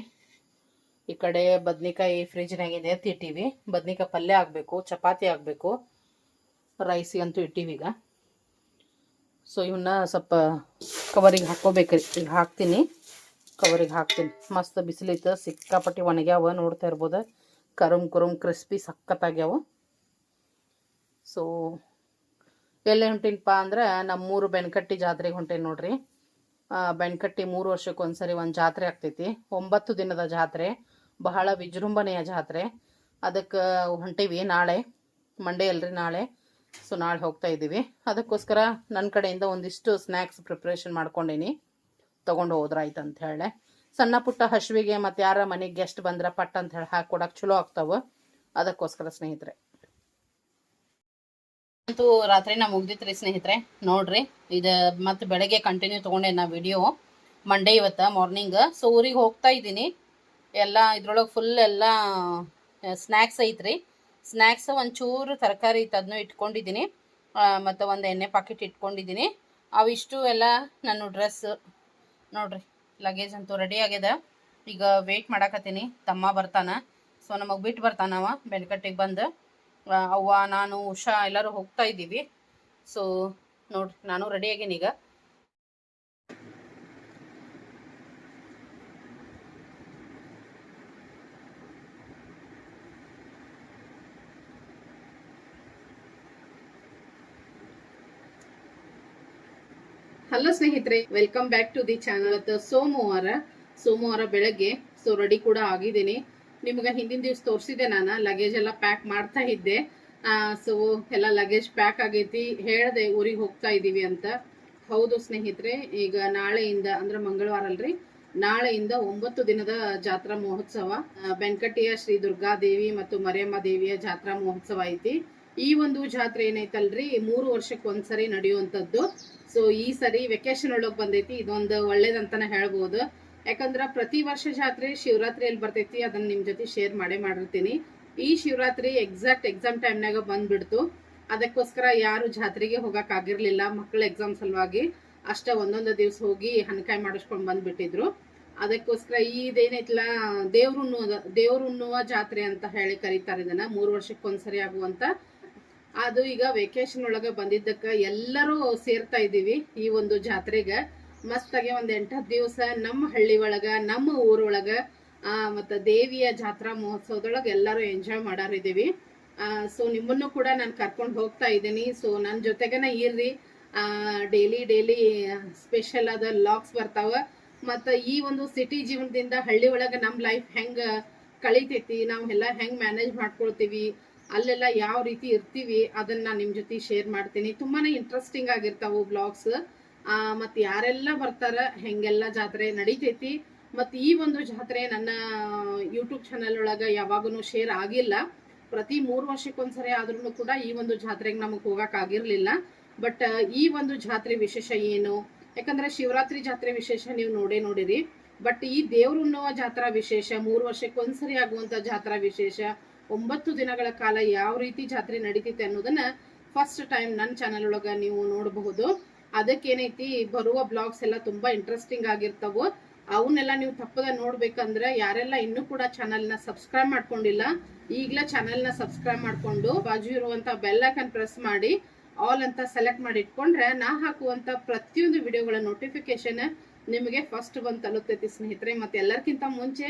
ಈ ಕಡೆ ಬದ್ನಿಕಾಯಿ ಫ್ರಿಜ್ನಾಗಿಂದ ಎತ್ತಿಟ್ಟೀವಿ. ಬದ್ನಿಕಾಯಿ ಪಲ್ಯ ಆಗಬೇಕು, ಚಪಾತಿ ಆಗಬೇಕು, ರೈಸಿಗಂತೂ ಇಟ್ಟೀವಿ ಈಗ. ಸೊ ಇವನ್ನ ಸ್ವಲ್ಪ ಕವರಿಗೆ ಹಾಕ್ಕೋಬೇಕ್ರಿ. ಈಗ ಹಾಕ್ತೀನಿ, ಕವರಿಗೆ ಹಾಕ್ತೀನಿ. ಮಸ್ತ್ ಬಿಸಿಲಿತ್ತು, ಸಿಕ್ಕಾಪಟ್ಟಿ ಒಣಗ್ಯಾವ, ನೋಡ್ತಾ ಇರ್ಬೋದು. ಕರುಮ್ ಕ್ರಿಸ್ಪಿ ಸಖತ್ತಾಗ್ಯಾವ. ಸೊ ಎಲ್ಲಿ ಹೊಂಟೀನಪ್ಪ ಅಂದ್ರೆ ನಮ್ಮೂರು ಬೆನ್ಕಟ್ಟಿ ಜಾತ್ರೆಗೆ ಹೊಂಟೇನಿ ನೋಡ್ರಿ. ಬೆನ್ಕಟ್ಟಿ 3 ವರ್ಷಕ್ಕೊಂದ್ಸರಿ ಒಂದು ಜಾತ್ರೆ ಆಗ್ತೈತಿ. 9 ದಿನದ ಜಾತ್ರೆ, ಬಹಳ ವಿಜೃಂಭಣೆಯ ಜಾತ್ರೆ. ಅದಕ್ಕೆ ಹೊಂಟೀವಿ. ನಾಳೆ ಮಂಡೇ ಅಲ್ರಿ, ನಾಳೆ. ಸೊ ನಾಳೆ ಹೋಗ್ತಾ ಇದ್ದೀವಿ. ಅದಕ್ಕೋಸ್ಕರ ನನ್ನ ಕಡೆಯಿಂದ ಒಂದಿಷ್ಟು ಸ್ನ್ಯಾಕ್ಸ್ ಪ್ರಿಪ್ರೇಷನ್ ಮಾಡ್ಕೊಂಡೀನಿ, ತೊಗೊಂಡು ಹೋದ್ರಾಯ್ತು ಅಂತ ಹೇಳಿ. ಸಣ್ಣ ಪುಟ್ಟ ಹಶ್ವಿಗೆ ಮತ್ತು ಯಾರ ಮನೆಗೆ ಗೆಸ್ಟ್ ಬಂದ್ರೆ ಪಟ್ ಅಂತ ಹೇಳಿ ಹಾಕ್ಕೊಡಕ್ಕೆ ಚಲೋ ಆಗ್ತಾವೆ. ಅದಕ್ಕೋಸ್ಕರ ಸ್ನೇಹಿತರೆ, ಅಂತೂ ರಾತ್ರಿನ ಮುಗ್ದಿತ್ರಿ ಸ್ನೇಹಿತರೆ. ನೋಡ್ರಿ, ಇದು ಮತ್ತು ಬೆಳಗ್ಗೆ ಕಂಟಿನ್ಯೂ ತೊಗೊಂಡೆ ನಾ ವಿಡಿಯೋ. ಮಂಡೇ ಇವತ್ತು ಮಾರ್ನಿಂಗ್. ಸೊ ಊರಿಗೆ ಹೋಗ್ತಾ ಇದ್ದೀನಿ. ಎಲ್ಲ ಇದ್ರೊಳಗೆ ಫುಲ್ ಎಲ್ಲ ಸ್ನ್ಯಾಕ್ಸ್ ಐತ್ರಿ. ಸ್ನ್ಯಾಕ್ಸ್ ಒಂಚೂರು ತರಕಾರಿ ಇತ್ತು, ಅದನ್ನು ಇಟ್ಕೊಂಡಿದ್ದೀನಿ. ಮತ್ತು ಒಂದು ಎಣ್ಣೆ ಪಾಕೆಟ್ ಇಟ್ಕೊಂಡಿದ್ದೀನಿ. ಅವಿಷ್ಟು ಎಲ್ಲ ನಾನು ಡ್ರೆಸ್ ನೋಡ್ರಿ, ಲಗೇಜ್ ಅಂತೂ ರೆಡಿ ಆಗ್ಯದ. ಈಗ ವೆಯ್ಟ್ ಮಾಡಾಕತ್ತೀನಿ, ತಮ್ಮ ಬರ್ತಾನೆ. ಸೊ ನಮಗೆ ಬಿಟ್ಟು ಬರ್ತಾನವ ಬೆನ್ಕಟ್ಟಿಗೆ ಬಂದು. ಅವ್ವ, ನಾನು, ಉಷಾ ಎಲ್ಲರೂ ಹೋಗ್ತಾ ಇದ್ದೀವಿ. ಸೊ ನೋಡ್ರಿ, ನಾನು ರೆಡಿ ಆಗೀನಿ ಈಗ. ಹಲೋ ಸ್ನೇಹಿತರೆ, welcome back to the channel. ಸೋಮವಾರ ಬೆಳಗ್ಗೆ. ಸೊ ರೆಡಿ ಕೂಡ ಆಗಿದ್ದೀನಿ. ನಿಮ್ಗೆ ಹಿಂದಿನ ದಿವಸ ತೋರಿಸಿದೆ, ನಾನು ಲಗೇಜ್ ಎಲ್ಲ ಪ್ಯಾಕ್ ಮಾಡ್ತಾ ಇದ್ದೆ. ಸೊ ಎಲ್ಲ ಲಗೇಜ್ ಪ್ಯಾಕ್ ಆಗೈತಿ, ಹೇಳಿದೆ ಊರಿಗೆ ಹೋಗ್ತಾ ಇದ್ದೀವಿ ಅಂತ. ಹೌದು ಸ್ನೇಹಿತರೆ, ಈಗ ನಾಳೆಯಿಂದ ಅಂದ್ರೆ ಮಂಗಳವಾರ ಅಲ್ರಿ, ನಾಳೆಯಿಂದ 9 ದಿನದ ಜಾತ್ರಾ ಮಹೋತ್ಸವ. ಬೆನ್ಕಟ್ಟಿಯ ಶ್ರೀ ದುರ್ಗಾದೇವಿ ಮತ್ತು ಮರಿಯಮ್ಮ ದೇವಿಯ ಜಾತ್ರಾ ಮಹೋತ್ಸವ ಐತಿ. ಈ ಒಂದು ಜಾತ್ರೆ ಏನೈತಲ್ರಿ 3 ವರ್ಷಕ್ಕೊಂದ್ಸರಿ ನಡೆಯುವಂಥದ್ದು. ಸೊ ಈ ಸರಿ ವೆಕೇಶನ್ ಒಳಗೆ ಬಂದೈತಿ. ಇದೊಂದು ಒಳ್ಳೇದಂತಾನೆ ಹೇಳ್ಬೋದು. ಯಾಕಂದ್ರೆ ಪ್ರತಿ ವರ್ಷ ಜಾತ್ರೆ ಶಿವರಾತ್ರಿಯಲ್ಲಿ ಬರ್ತೈತಿ. ಅದನ್ನ ನಿಮ್ ಜೊತೆ ಶೇರ್ ಮಾಡಿರ್ತೀನಿ. ಈ ಶಿವರಾತ್ರಿ ಎಕ್ಸಾಕ್ಟ್ ಎಕ್ಸಾಮ್ ಟೈಮ್ನಾಗ ಬಂದ್ಬಿಡ್ತು. ಅದಕ್ಕೋಸ್ಕರ ಯಾರು ಜಾತ್ರೆಗೆ ಹೋಗಕ್ ಆಗಿರ್ಲಿಲ್ಲ, ಮಕ್ಕಳ ಎಕ್ಸಾಮ್ ಸಲುವಾಗಿ ಅಷ್ಟ ಒಂದೊಂದು ದಿವ್ಸ ಹೋಗಿ ಹಣಕಾಯಿ ಮಾಡಿಸ್ಕೊಂಡ್ ಬಂದ್ಬಿಟ್ಟಿದ್ರು. ಅದಕ್ಕೋಸ್ಕರ ಇದೇನೈತಿಲ್ಲ, ದೇವ್ರುಣ್ಣುವ ಜಾತ್ರೆ ಅಂತ ಹೇಳಿ ಕರೀತಾರೆ ಇದನ್ನ. 3 ವರ್ಷಕ್ಕೊಂದ್ಸರಿ ಆಗುವಂತ ಅದು. ಈಗ ವೆಕೇಶನ್ ಒಳಗ ಬಂದಿದ್ದಕ್ಕ ಎಲ್ಲರೂ ಸೇರ್ತಾ ಇದೀವಿ ಈ ಒಂದು ಜಾತ್ರೆಗೆ. ಮಸ್ತಾಗಿ ಒಂದ್ 8-10 ದಿವಸ ನಮ್ಮ ಹಳ್ಳಿ ಒಳಗ, ನಮ್ಮ ಊರೊಳಗ ಮತ್ತ ದೇವಿಯ ಜಾತ್ರಾ ಮಹೋತ್ಸವದೊಳಗ ಎಲ್ಲರೂ ಎಂಜಾಯ್ ಮಾಡಾರಿದೀವಿ. ಸೊ ನಿಮ್ಮನ್ನು ಕೂಡ ನಾನು ಕರ್ಕೊಂಡು ಹೋಗ್ತಾ ಇದ್ದೀನಿ. ಸೊ ನನ್ನ ಜೊತೆಗನ ಇರ್ರಿ. ಡೈಲಿ ಸ್ಪೆಷಲ್ ಆದ ಲಾಗ್ಸ್ ಬರ್ತಾವ. ಮತ್ತ ಈ ಒಂದು ಸಿಟಿ ಜೀವನದಿಂದ ಹಳ್ಳಿ ಒಳಗ ನಮ್ ಲೈಫ್ ಹೆಂಗ ಕಳಿತೈತಿ, ನಾವೆಲ್ಲ ಹೆಂಗ್ ಮ್ಯಾನೇಜ್ ಮಾಡ್ಕೊಳ್ತೀವಿ, ಅಲ್ಲೆಲ್ಲ ಯಾವ ರೀತಿ ಇರ್ತೀವಿ, ಅದನ್ನ ನಿಮ್ ಜೊತೆ ಶೇರ್ ಮಾಡ್ತೀನಿ. ತುಂಬಾನೇ ಇಂಟ್ರೆಸ್ಟಿಂಗ್ ಆಗಿರ್ತಾವು ಬ್ಲಾಗ್ಸ್. ಮತ್ ಯಾರೆಲ್ಲ ಬರ್ತಾರ, ಹೆಂಗೆಲ್ಲ ಜಾತ್ರೆ ನಡೀತೈತಿ. ಮತ್ ಈ ಒಂದು ಜಾತ್ರೆ ನನ್ನ ಯೂಟ್ಯೂಬ್ ಚಾನಲ್ ಒಳಗ ಯಾವಾಗೂ ಶೇರ್ ಆಗಿಲ್ಲ. ಪ್ರತಿ 3 ವರ್ಷಕ್ಕೊಂದ್ಸರಿ ಆದ್ರೂ ಕೂಡ ಈ ಒಂದು ಜಾತ್ರೆಗೆ ನಮಗ್ ಹೋಗಕ್ ಆಗಿರ್ಲಿಲ್ಲ. ಬಟ್ ಈ ಒಂದು ಜಾತ್ರೆ ವಿಶೇಷ ಏನು, ಯಾಕಂದ್ರೆ ಶಿವರಾತ್ರಿ ಜಾತ್ರೆ ವಿಶೇಷ ನೀವು ನೋಡಿರಿ. ಬಟ್ ಈ ದೇವ್ರುಣ್ಣುವ ಜಾತ್ರಾ ವಿಶೇಷ, 3 ವರ್ಷಕ್ಕೊಂದ್ಸರಿ ಆಗುವಂತ ಜಾತ್ರಾ ವಿಶೇಷ, 9 ದಿನಗಳ ಕಾಲ ಯಾವ ರೀತಿ ಜಾತ್ರೆ ನಡೀತೈತೆ ಅನ್ನೋದನ್ನ ಫಸ್ಟ್ ಟೈಮ್ ನನ್ನ ಚಾನಲ್ ಒಳಗ ನೀವು ನೋಡಬಹುದು. ಅದಕ್ಕೇನೈತಿ, ಬರುವ ಬ್ಲಾಗ್ಸ್ ಎಲ್ಲ ತುಂಬಾ ಇಂಟ್ರೆಸ್ಟಿಂಗ್ ಆಗಿರ್ತಾವು. ಅವನ್ನೆಲ್ಲ ನೀವು ತಪ್ಪದ ನೋಡ್ಬೇಕಂದ್ರೆ ಯಾರೆಲ್ಲ ಇನ್ನೂ ಕೂಡ ಚಾನಲ್ನ ಸಬ್ಸ್ಕ್ರೈಬ್ ಮಾಡ್ಕೊಂಡಿಲ್ಲ, ಈಗಲೇ ಚಾನಲ್ನ ಸಬ್ಸ್ಕ್ರೈಬ್ ಮಾಡ್ಕೊಂಡು ಬಾಜು ಇರುವಂತ ಬೆಲ್ ಐಕನ್ ಪ್ರೆಸ್ ಮಾಡಿ ಆಲ್ ಅಂತ ಸೆಲೆಕ್ಟ್ ಮಾಡಿ ಇಟ್ಕೊಂಡ್ರೆ ನಾ ಹಾಕುವಂತ ಪ್ರತಿಯೊಂದು ವಿಡಿಯೋಗಳ ನೋಟಿಫಿಕೇಶನ್ ನಿಮಗೆ ಫಸ್ಟ್ ಬಂದು ತಲುಪ್ತೈತಿ ಸ್ನೇಹಿತರೆ. ಮತ್ತೆ ಎಲ್ಲರಿಗಿಂತ ಮುಂಚೆ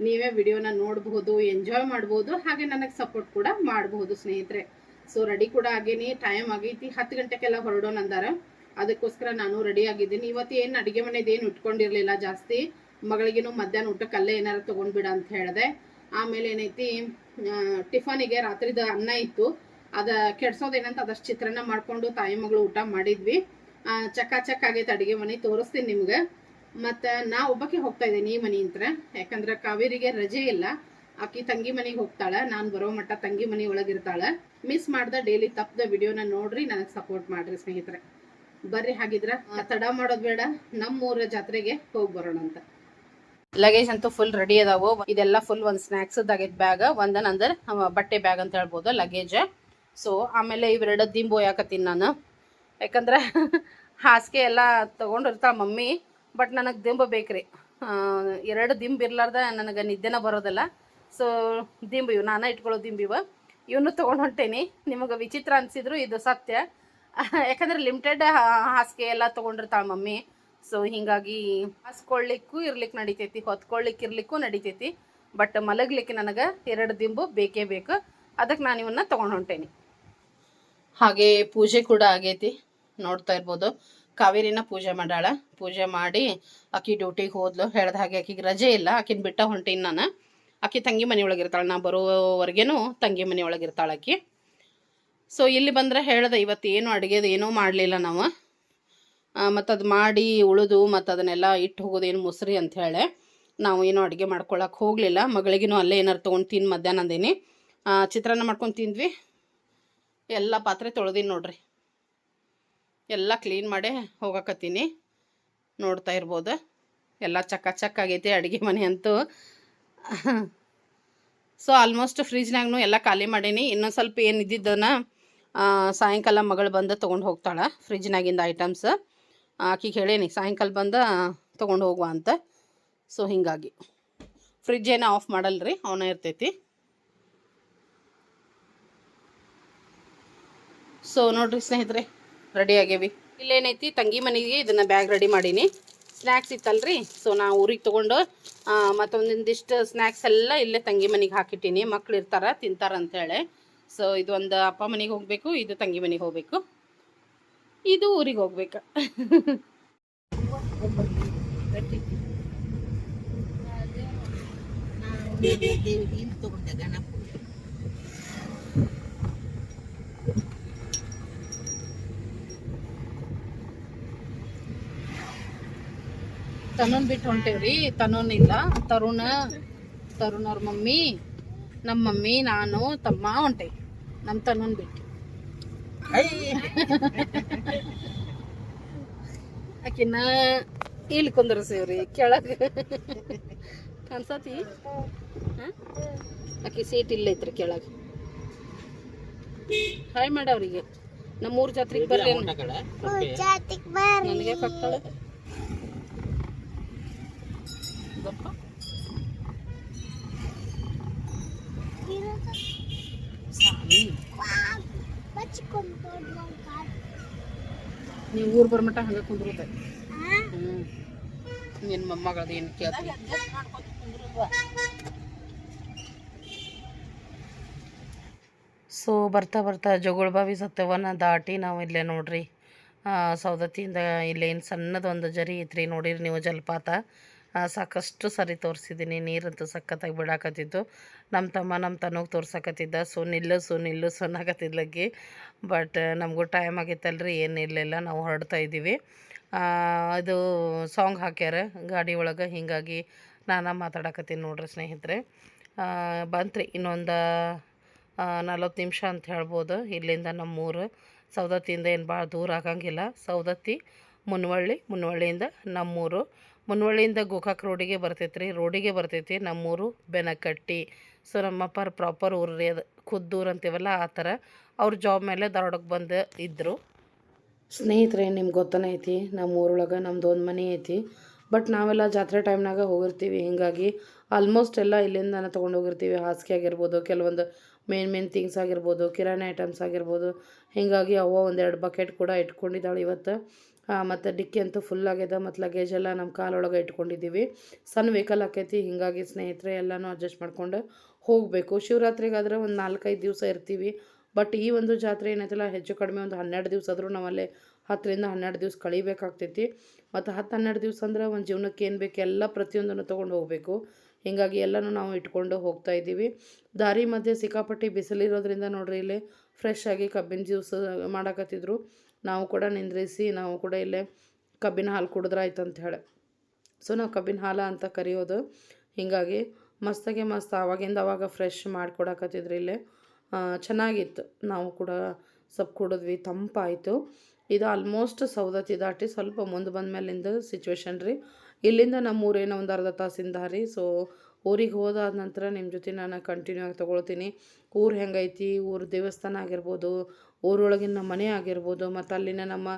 ನೀವೇ ವಿಡಿಯೋನ ನೋಡಬಹುದು, ಎಂಜಾಯ್ ಮಾಡಬಹುದು, ಹಾಗೆ ನನಗೆ ಸಪೋರ್ಟ್ ಕೂಡ ಮಾಡಬಹುದು ಸ್ನೇಹಿತರೆ. ಸೊ ರೆಡಿ ಕೂಡ ಆಗೇನಿ, ಟೈಮ್ ಆಗೈತಿ. 10 ಗಂಟೆಗೆಲ್ಲ ಹೊರಡೋಣ ಅಂದಾರ. ಅದಕ್ಕೋಸ್ಕರ ನಾನು ರೆಡಿ ಆಗಿದ್ದೀನಿ. ಇವತ್ತು ಏನು ಅಡಿಗೆ ಮನೆದೇನು ಇಟ್ಕೊಂಡಿರ್ಲಿಲ್ಲ ಜಾಸ್ತಿ. ಮಗಳಿಗೇನು ಮಧ್ಯಾಹ್ನ ಊಟಕ್ಕೆ ಅಲ್ಲೇ ಏನಾರು ತಗೊಂಡ್ಬಿಡ ಅಂತ ಹೇಳಿದೆ. ಆಮೇಲೆ ಏನೈತಿ, ಟಿಫನಿಗೆ ರಾತ್ರಿದ ಅನ್ನ ಇತ್ತು, ಅದ ಕೆಡ್ಸೋದೇನಂತ ಅದಷ್ಟು ಚಿತ್ರಾನ್ನ ಮಾಡ್ಕೊಂಡು ತಾಯಿ ಮಗಳು ಊಟ ಮಾಡಿದ್ವಿ. ಚಕ್ಕ ಆಗೈತೆ ಅಡುಗೆ ಮನೆ ತೋರಿಸ್ತೀನಿ ನಿಮ್ಗೆ. ಮತ್ತು ನಾ ಒಬ್ಬಕ್ಕೆ ಹೋಗ್ತಾ ಇದ್ದೀನಿ ಈ ಮನೆ ಅಂತ, ಯಾಕಂದ್ರೆ ಕಾವೇರಿಗೆ ರಜೆ ಇಲ್ಲ. ಆಕಿ ತಂಗಿ ಮನೆಗೆ ಹೋಗ್ತಾಳೆ, ನಾನು ಬರೋ ಮಟ್ಟ ತಂಗಿ ಮನೆ ಒಳಗಿರ್ತಾಳೆ. ಮಿಸ್ ಮಾಡ್ದ ಡೈಲಿ ತಪ್ಪದ ವಿಡಿಯೋನ ನೋಡ್ರಿ, ನನಗೆ ಸಪೋರ್ಟ್ ಮಾಡ್ರಿ ಸ್ನೇಹಿತರೆ. ಬರ್ರಿ ಹಾಗಿದ್ರ ತಡ ಮಾಡೋದು ಬೇಡ, ನಮ್ಮೂರ ಜಾತ್ರೆಗೆ ಹೋಗಿ ಬರೋಣ ಅಂತ. ಲಗೇಜ್ ಅಂತೂ ಫುಲ್ ರೆಡಿ ಅದಾವು. ಇದೆಲ್ಲ ಫುಲ್ ಒಂದು ಸ್ನ್ಯಾಕ್ಸ್ ಆಗೈತೆ ಬ್ಯಾಗ್, ಒಂದನಂದ್ರೆ ಬಟ್ಟೆ ಬ್ಯಾಗ್ ಅಂತ ಹೇಳ್ಬೋದು ಲಗೇಜ್. ಸೊ ಆಮೇಲೆ ಇವೆರಡು ದಿಂಬು ಯಾಕತ್ತೀನಿ ನಾನು, ಯಾಕಂದ್ರೆ ಹಾಸಿಗೆ ಎಲ್ಲ ತೊಗೊಂಡಿರ್ತಾಳೆ ಮಮ್ಮಿ, ಬಟ್ ನನಗೆ ದಿಂಬು ಬೇಕ್ರಿ. 2 ದಿಂಬು ಇರ್ಲಾರ್ದ ನನಗೆ ನಿದ್ದೆನ ಬರೋದಿಲ್ಲ. ಸೊ ದಿಂಬು ಇವು ನಾನು ಇಟ್ಕೊಳ್ಳೋ ದಿಂಬು ಇವನು ತೊಗೊಂಡು ಹೊಂಟೇನಿ. ನಿಮಗೆ ವಿಚಿತ್ರ ಅನಿಸಿದ್ರು ಇದು ಸತ್ಯ, ಯಾಕಂದ್ರೆ ಲಿಮಿಟೆಡ್ ಹಾಸಿಗೆ ಎಲ್ಲ ತೊಗೊಂಡಿರ್ತಾಳೆ ಮಮ್ಮಿ. ಸೊ ಹೀಗಾಗಿ ಹಾಸ್ಕೊಳ್ಳಿಕ್ಕೂ ಇರ್ಲಿಕ್ಕೆ ನಡಿತೈತಿ, ಹೊತ್ಕೊಳ್ಳಿಕ್ಕೆ ಇರ್ಲಿಕ್ಕೂ ನಡಿತೈತಿ. ಬಟ್ ಮಲಗಲಿಕ್ಕೆ ನನಗೆ 2 ದಿಂಬು ಬೇಕೇ ಬೇಕು. ಅದಕ್ಕೆ ನಾನು ಇವನ್ನ ತೊಗೊಂಡು ಹೊಂಟೇನಿ. ಹಾಗೆ ಪೂಜೆ ಕೂಡ ಆಗೈತಿ, ನೋಡ್ತಾ ಇರ್ಬೋದು. ಕಾವೇರಿನ ಪೂಜೆ ಮಾಡಾಳ. ಪೂಜೆ ಮಾಡಿ ಆಕಿ ಡ್ಯೂಟಿಗೆ ಹೋದ್ಲು. ಹೇಳ್ದ ಹಾಗೆ ಆಕಿಗೆ ರಜೆ ಇಲ್ಲ, ಆಕಿನ ಬಿಟ್ಟ ಹೊಂಟೀನಿ ನಾನು. ಆಕಿ ತಂಗಿ ಮನೆಯೊಳಗಿರ್ತಾಳೆ, ನಾ ಬರೋವರೆಗೇನು ತಂಗಿ ಮನೆಯೊಳಗಿರ್ತಾಳೆ ಆಕಿ. ಸೊ ಇಲ್ಲಿ ಬಂದರೆ ಹೇಳ್ದೆ ಇವತ್ತು ಏನು ಅಡುಗೆದು ಏನೂ ಮಾಡಲಿಲ್ಲ ನಾವು. ಮತ್ತು ಅದು ಮಾಡಿ ಉಳಿದು ಮತ್ತು ಅದನ್ನೆಲ್ಲ ಇಟ್ಟು ಹೋಗೋದೇನು ಮುಸ್ರಿ ಅಂಥೇಳಿ ನಾವು ಏನೂ ಅಡುಗೆ ಮಾಡ್ಕೊಳಕ್ಕೆ ಹೋಗಲಿಲ್ಲ. ಮಗಳಿಗೂ ಅಲ್ಲೇ ಏನಾರು ತೊಗೊಂಡು ತಿಂದು ಮಧ್ಯಾಹ್ನ ಅಂದೀನಿ. ಚಿತ್ರಾನ್ನ ಮಾಡ್ಕೊಂಡು ತಿಂದ್ವಿ. ಎಲ್ಲ ಪಾತ್ರೆ ತೊಳೆದೀನಿ ನೋಡ್ರಿ, ಎಲ್ಲ ಕ್ಲೀನ್ ಮಾಡೇ ಹೋಗಕತ್ತೀನಿ. ನೋಡ್ತಾ ಇರ್ಬೋದು, ಎಲ್ಲ ಚಕ್ಕ ಆಗೈತಿ ಅಡುಗೆ ಮನೆ ಅಂತೂ. ಸೊ ಆಲ್ಮೋಸ್ಟ್ ಫ್ರಿಜ್ನಾಗೂ ಎಲ್ಲ ಖಾಲಿ ಮಾಡೀನಿ. ಇನ್ನೊಂದು ಸ್ವಲ್ಪ ಏನು ಇದ್ದಿದ್ದನ ಸಾಯಂಕಾಲ ಮಗಳು ಬಂದು ತೊಗೊಂಡು ಹೋಗ್ತಾಳೆ ಫ್ರಿಜ್ನಾಗಿಂದ ಐಟಮ್ಸ್. ಆಕಿಗೆ ಹೇಳೇನಿ ಸಾಯಂಕಾಲ ಬಂದು ತೊಗೊಂಡು ಹೋಗುವ ಅಂತ. ಸೊ ಹೀಗಾಗಿ ಫ್ರಿಜ್ ಏನೋ ಆಫ್ ಮಾಡಲ್ರಿ, ಅವನ ಇರ್ತೈತಿ. ಸೊ ನೋಡ್ರಿ ಸ್ನೇಹಿತರೆ, ರೆಡಿ ಆಗ್ಯಾವಿ. ಇಲ್ಲೇನೈತಿ ತಂಗಿ ಮನೆಗೆ ಇದನ್ನು ಬ್ಯಾಗ್ ರೆಡಿ ಮಾಡೀನಿ. ಸ್ನ್ಯಾಕ್ಸ್ ಇತ್ತಲ್ರಿ, ಸೊ ನಾ ಊರಿಗೆ ತೊಗೊಂಡು ಮತ್ತೊಂದಿಷ್ಟು ಸ್ನ್ಯಾಕ್ಸ್ ಎಲ್ಲ ಇಲ್ಲೇ ತಂಗಿ ಮನೆಗೆ ಹಾಕಿಟ್ಟೀನಿ. ಮಕ್ಳು ಇರ್ತಾರೆ ತಿಂತಾರೆ ಅಂಥೇಳಿ. ಸೊ ಇದು ಒಂದು ಅಪ್ಪ ಮನೆಗೆ ಹೋಗಬೇಕು, ಇದು ತಂಗಿ ಮನೆಗೆ ಹೋಗಬೇಕು, ಇದು ಊರಿಗೆ ಹೋಗ್ಬೇಕು. ತನುನ್ ಬಿಟ್ಟು ಹೊಂಟೇವ್ರಿ. ತನುನ್ ಇಲ್ಲ, ತರುಣ್ ಅವ್ರ ಮಮ್ಮಿ, ನಮ್ಮ ಮಮ್ಮಿ, ನಾನು, ತಮ್ಮ ಹೊಂಟೇವಿ. ನಮ್ಮ ತನುನ್ ಬಿಟ್ಟು ಆಕಿನ ಇಲ್ಲಿ ಕುಂದರ್ಸೇವ್ರಿ ಕೆಳಗೆ ಅನ್ಸತಿ. ಆಕಿ ಸೀಟ್ ಇಲ್ಲ ಐತ್ರಿ ಕೆಳಗೆ. ಹಾಯ್ ಮಾಡ ಅವ್ರಿಗೆ. ನಮ್ಮೂರ್ ಜಾತ್ರೆಗೆ ಬರ್ರಿ, ನನಗೆ ಕಟ್ತಾಳೆ. ನೀವು ಊರು ಬರ್ಮಟ ಹಂಗೆ ಕುಂದ್ರುತ್ತೆ. ನಿನ್ನ ಮೊಮ್ಮಗಳದ್ದು ಏನು ಕೇಳ್ತೀನಿ. ಸೊ ಬರ್ತಾ ಬರ್ತಾ ಜೋಗುಳಬಾವಿ ಸತ್ಯವನ್ನ ದಾಟಿ ನಾವು ಇಲ್ಲೇ ನೋಡ್ರಿ ಸೌದತ್ತಿಯಿಂದ ಇಲ್ಲೇನು ಸಣ್ಣದೊಂದು ಜರಿ ಐತ್ರಿ. ನೋಡಿರಿ ನೀವು ಜಲಪಾತ. ಸಾಕಷ್ಟು ಸರಿ ತೋರಿಸಿದ್ದೀನಿ. ನೀರಂತೂ ಸಖತ್ತಾಗಿ ಬಿಡಾಕತ್ತಿತ್ತು. ನಮ್ಮ ತಮ್ಮ ನಮ್ಮ ತನಗೆ ತೋರ್ಸಕತ್ತಿದ್ದ. ಸೊ ನಿಲ್ಲು ಅನ್ನಕತ್ತಿದ್ಲಕ್ಕಿ. ಬಟ್ ನಮಗೂ ಟೈಮ್ ಆಗೈತಲ್ರಿ, ಏನು ಇರಲಿಲ್ಲ, ನಾವು ಹೊರಡ್ತಾ ಇದ್ದೀವಿ. ಅದು ಸಾಂಗ್ ಹಾಕ್ಯಾರ ಗಾಡಿ ಒಳಗೆ, ಹೀಗಾಗಿ ನಾನು ಮಾತಾಡಕತ್ತೀನಿ ನೋಡ್ರಿ ಸ್ನೇಹಿತರೆ. ಬಂತ್ರಿ ಇನ್ನೊಂದು 40 ನಿಮಿಷ ಅಂತ ಹೇಳ್ಬೋದು ಇಲ್ಲಿಂದ ನಮ್ಮೂರು. ಸೌದತ್ತಿಯಿಂದ ಏನು ಭಾಳ ದೂರ ಆಗಂಗಿಲ್ಲ. ಸೌದತ್ತಿ ಮುನ್ವಳ್ಳಿಯಿಂದ ನಮ್ಮೂರು. ಮುನ್ವಳ್ಳಿಯಿಂದ ಗೋಕಾಕ್ ರೋಡಿಗೆ ಬರ್ತೈತಿ ನಮ್ಮೂರು ಬೆನಕಟ್ಟಿ. ಸೊ ನಮ್ಮಪ್ಪರ ಪ್ರಾಪರ್ ಊರು ರೀ ಅದು, ಖುದ್ದೂರು ಅಂತೀವಲ್ಲ ಆ ಥರ. ಅವ್ರ ಜಾಬ್ ಮೇಲೆ ಧಾರವಾಡಕ್ಕೆ ಬಂದು ಇದ್ದರು. ಸ್ನೇಹಿತರೆ ನಿಮ್ಗೆ ಗೊತ್ತನೇ ಐತಿ, ನಮ್ಮ ಊರೊಳಗೆ ನಮ್ದು ಒಂದು ಮನೆ ಐತಿ. ಬಟ್ ನಾವೆಲ್ಲ ಜಾತ್ರೆ ಟೈಮ್ನಾಗ ಹೋಗಿರ್ತೀವಿ. ಹೀಗಾಗಿ ಆಲ್ಮೋಸ್ಟ್ ಎಲ್ಲ ಇಲ್ಲಿಂದ ತೊಗೊಂಡು ಹೋಗಿರ್ತೀವಿ. ಹಾಸಿಗೆ ಆಗಿರ್ಬೋದು, ಕೆಲವೊಂದು ಮೇನ್ ಥಿಂಗ್ಸ್ ಆಗಿರ್ಬೋದು, ಕಿರಾಣಿ ಐಟಮ್ಸ್ ಆಗಿರ್ಬೋದು. ಹೀಗಾಗಿ ಅವ್ವ 1-2 ಬಕೆಟ್ ಕೂಡ ಇಟ್ಕೊಂಡಿದ್ದಾಳೆ ಇವತ್ತು. ಮತ್ತು ಡಿಕ್ಕಿ ಅಂತೂ ಫುಲ್ ಆಗ್ಯದ. ಮತ್ತು ಲಗೇಜ್ ಎಲ್ಲ ನಮ್ಮ ಕಾಲೊಳಗೆ ಇಟ್ಕೊಂಡಿದ್ದೀವಿ. ಸಣ್ಣ ವೆಹಿಕಲ್ ಆಕೈತಿ, ಹೀಗಾಗಿ ಸ್ನೇಹಿತರೆ ಎಲ್ಲನೂ ಅಡ್ಜಸ್ಟ್ ಮಾಡ್ಕೊಂಡು ಹೋಗಬೇಕು. ಶಿವರಾತ್ರಿಗಾದ್ರೆ ಒಂದು 4-5 ದಿವಸ ಇರ್ತೀವಿ. ಬಟ್ ಈ ಒಂದು ಜಾತ್ರೆ ಏನೈತಲ್ಲ, ಹೆಚ್ಚು ಕಡಿಮೆ ಒಂದು 12 ದಿವಸ ಆದರೂ ನಾವಲ್ಲೇ 10-12 ದಿವಸ ಕಳಿಬೇಕಾಗ್ತೈತಿ. ಮತ್ತು 10-12 ದಿವಸ ಅಂದ್ರೆ ಒಂದು ಜೀವನಕ್ಕೆ ಏನು ಬೇಕು ಎಲ್ಲ ಪ್ರತಿಯೊಂದನ್ನು ತೊಗೊಂಡು ಹೋಗಬೇಕು. ಹೀಗಾಗಿ ಎಲ್ಲನೂ ನಾವು ಇಟ್ಕೊಂಡು ಹೋಗ್ತಾ ಇದ್ದೀವಿ. ದಾರಿ ಮಧ್ಯೆ ಸಿಕ್ಕಾಪಟ್ಟಿ ಬಿಸಿಲಿರೋದ್ರಿಂದ ನೋಡ್ರಿ ಇಲ್ಲಿ ಫ್ರೆಶ್ ಆಗಿ ಕಬ್ಬಿನ ಜ್ಯೂಸ್ ಮಾಡಾಕತ್ತಿದ್ರು. ನಾವು ಕೂಡ ನಿಂದ್ರಿಸಿ ನಾವು ಕೂಡ ಇಲ್ಲೇ ಕಬ್ಬಿನ ಹಾಲು ಕುಡಿದ್ರಾಯ್ತು ಅಂತ ಹೇಳಿ. ಸೊ ನಾವು ಕಬ್ಬಿನ ಹಾಲು ಅಂತ ಕರೆಯೋದು. ಹೀಗಾಗಿ ಮಸ್ತಾಗೆ ಮಸ್ತ್ ಆವಾಗಿಂದ ಅವಾಗ ಫ್ರೆಶ್ ಮಾಡಿಕೊಡಕತ್ತಿದ್ರು ಇಲ್ಲೇ. ಚೆನ್ನಾಗಿತ್ತು. ನಾವು ಕೂಡ ಸ್ವಲ್ಪ ಕುಡಿದ್ವಿ, ತಂಪಾಯಿತು. ಇದು ಆಲ್ಮೋಸ್ಟ್ ಸವದತ್ತಿ ದಾಟಿ ಸ್ವಲ್ಪ ಮುಂದೆ ಬಂದ ಮೇಲಿಂದ ಸಿಚುವೇಶನ್ ರೀ. ಇಲ್ಲಿಂದ ನಮ್ಮ ಊರೇನೋ ಒಂದು ಅರ್ಧ ತಾಸಿಂದ ದಾರಿ. ಸೊ ಊರಿಗೆ ಹೋದಾದ ನಂತರ ನಿಮ್ಮ ಜೊತೆ ನಾನು ಕಂಟಿನ್ಯೂ ಆಗಿ ತೊಗೊಳ್ತೀನಿ. ಊರು ಹೆಂಗೈತಿ, ಊರು ದೇವಸ್ಥಾನ ಆಗಿರ್ಬೋದು, ಊರೊಳಗಿನ ನಮ್ಮ ಮನೆ ಆಗಿರ್ಬೋದು, ಮತ್ತು ಅಲ್ಲಿನ ನಮ್ಮ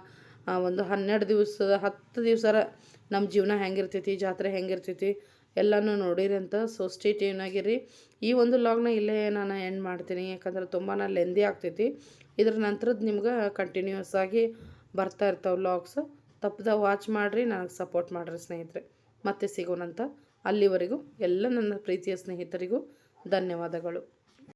ಒಂದು 12 ದಿವಸ 10 ದಿವಸರ ನಮ್ಮ ಜೀವನ ಹೆಂಗಿರ್ತೈತಿ, ಜಾತ್ರೆ ಹೆಂಗಿರ್ತೈತಿ ಎಲ್ಲನೂ ನೋಡಿರಿ ಅಂತ. ಸೊ ಸ್ಟೇ ಟ್ಯೂನ್ ಆಗಿರಿ. ಈ ಒಂದು ಲಾಗ್ನ ಇಲ್ಲೇ ನಾನು ಎಂಡ್ ಮಾಡ್ತೀನಿ, ಯಾಕಂದ್ರೆ ತುಂಬಾ ಲೆಂದಿ ಆಗ್ತೈತಿ. ಇದ್ರ ನಂತರದ್ದು ನಿಮ್ಗೆ ಕಂಟಿನ್ಯೂಸ್ ಆಗಿ ಬರ್ತಾ ಇರ್ತಾವೆ ಲಾಗ್ಸ್. ತಪ್ಪದ ವಾಚ್ ಮಾಡಿರಿ, ನನಗೆ ಸಪೋರ್ಟ್ ಮಾಡಿರಿ ಸ್ನೇಹಿತರೆ. ಮತ್ತೆ ಸಿಗೋಣಂತ. ಅಲ್ಲಿವರೆಗೂ ಎಲ್ಲ ನನ್ನ ಪ್ರೀತಿಯ ಸ್ನೇಹಿತರಿಗೂ ಧನ್ಯವಾದಗಳು.